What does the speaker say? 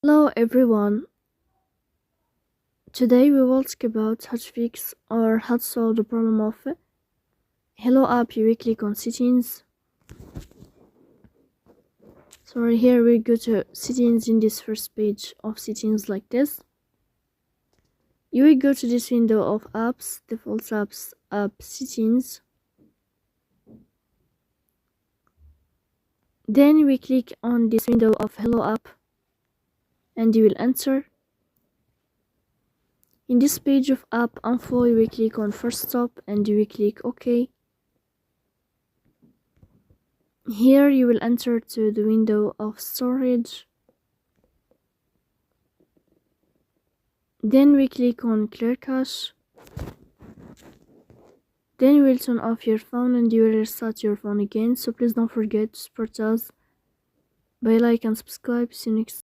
Hello everyone. Today we will talk about how to fix or how to solve the problem of Hello app. You will click on settings. So right here we go to settings in this first page of settings like this. You will go to this window of apps, default apps, app settings. Then we click on this window of Hello app and you will enter. In this page of app info, you will click on first stop and you will click OK. Here you will enter to the window of storage. Then we click on clear cache. Then you will turn off your phone and you will restart your phone again. So please don't forget to support us by like and subscribe. See you next time.